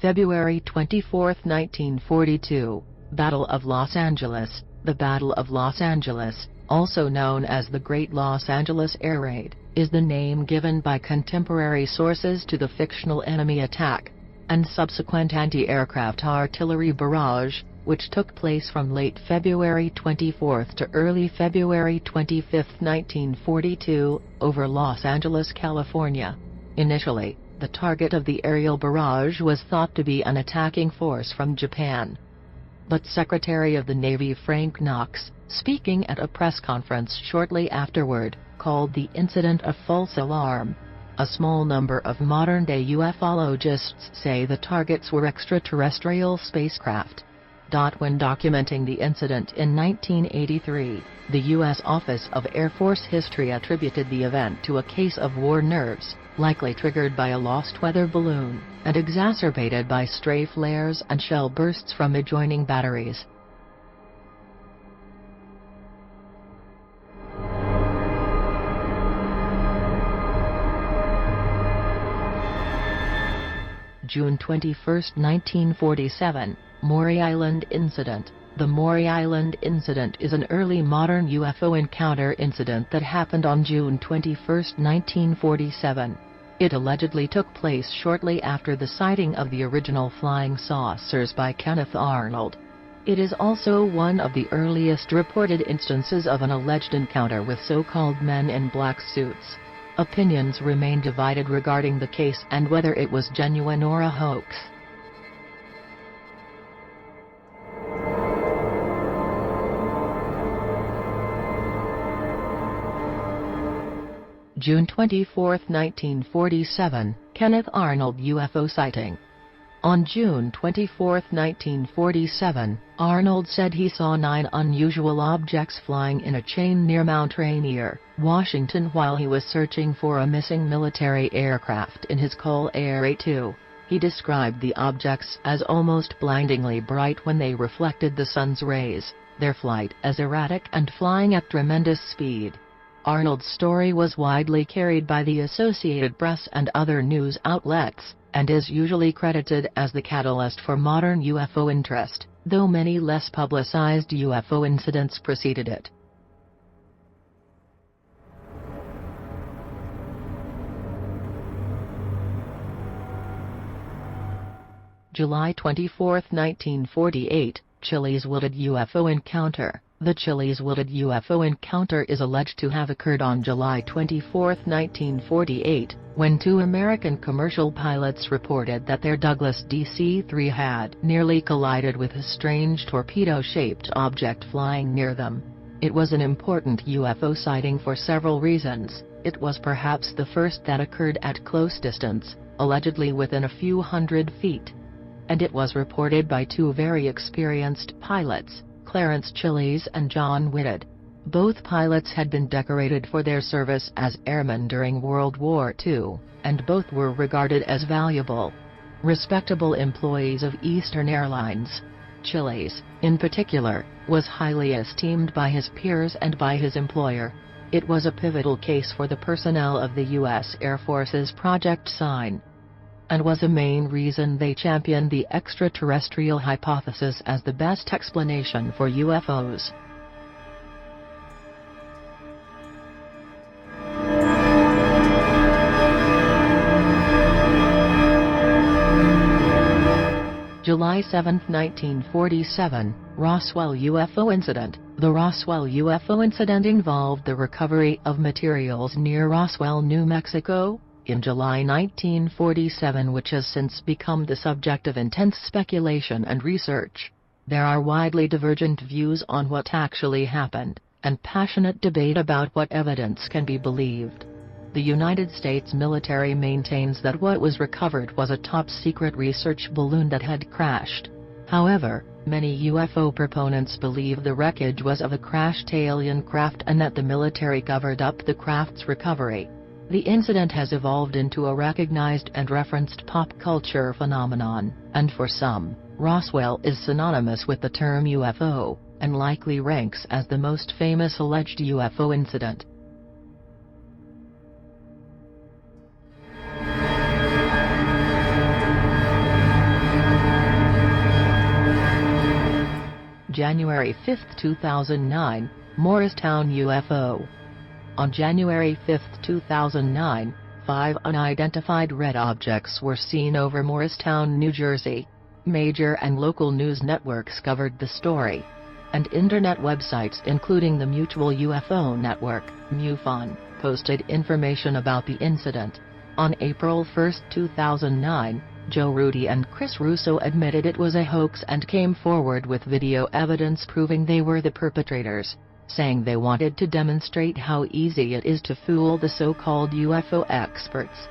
February 24, 1942, Battle of Los Angeles. The Battle of Los Angeles, also known as the Great Los Angeles Air Raid, is the name given by contemporary sources to the fictional enemy attack and subsequent anti-aircraft artillery barrage, which took place from late February 24 to early February 25, 1942, over Los Angeles, California. Initially, the target of the aerial barrage was thought to be an attacking force from Japan. But Secretary of the Navy Frank Knox, speaking at a press conference shortly afterward, called the incident a false alarm. A small number of modern-day ufologists say the targets were extraterrestrial spacecraft. When documenting the incident in 1983, the U.S. Office of Air Force History attributed the event to a case of war nerves, likely triggered by a lost weather balloon, and exacerbated by stray flares and shell bursts from adjoining batteries. June 21, 1947, Maury Island Incident. The Maury Island Incident is an early modern UFO encounter incident that happened on June 21, 1947. It allegedly took place shortly after the sighting of the original flying saucers by Kenneth Arnold. It is also one of the earliest reported instances of an alleged encounter with so-called men in black suits. Opinions remain divided regarding the case and whether it was genuine or a hoax. June 24, 1947, Kenneth Arnold UFO sighting. On June 24, 1947, Arnold said he saw 9 unusual objects flying in a chain near Mount Rainier, Washington while he was searching for a missing military aircraft in his Cole Air A2. He described the objects as almost blindingly bright when they reflected the sun's rays, their flight as erratic and flying at tremendous speed. Arnold's story was widely carried by the Associated Press and other news outlets, and is usually credited as the catalyst for modern UFO interest, though many less publicized UFO incidents preceded it. July 24, 1948, Chile's Wooded UFO encounter. The Chile's Wooded UFO encounter is alleged to have occurred on July 24, 1948, when 2 American commercial pilots reported that their Douglas DC-3 had nearly collided with a strange torpedo-shaped object flying near them. It was an important UFO sighting for several reasons. It was perhaps the first that occurred at close distance, allegedly within a few hundred feet. And it was reported by 2 very experienced pilots, Clarence Chiles and John Whitted. Both pilots had been decorated for their service as airmen during World War II, and both were regarded as valuable, respectable employees of Eastern Airlines. Chiles, in particular, was highly esteemed by his peers and by his employer. It was a pivotal case for the personnel of the U.S. Air Force's Project Sign, and was a main reason they championed the extraterrestrial hypothesis as the best explanation for UFOs. July 7, 1947, Roswell UFO incident. The Roswell UFO incident involved the recovery of materials near Roswell, New Mexico, in July 1947, which has since become the subject of intense speculation and research. There are widely divergent views on what actually happened, and passionate debate about what evidence can be believed. The United States military maintains that what was recovered was a top-secret research balloon that had crashed. However, many UFO proponents believe the wreckage was of a crashed alien craft and that the military covered up the craft's recovery. The incident has evolved into a recognized and referenced pop culture phenomenon, and for some, Roswell is synonymous with the term UFO, and likely ranks as the most famous alleged UFO incident. January 5, 2009, Morristown UFO. On January 5, 2009, 5 unidentified red objects were seen over Morristown, New Jersey. Major and local news networks covered the story, and internet websites including the Mutual UFO Network, MUFON, posted information about the incident. On April 1, 2009, Joe Rudy and Chris Russo admitted it was a hoax and came forward with video evidence proving they were the perpetrators, saying they wanted to demonstrate how easy it is to fool the so-called UFO experts.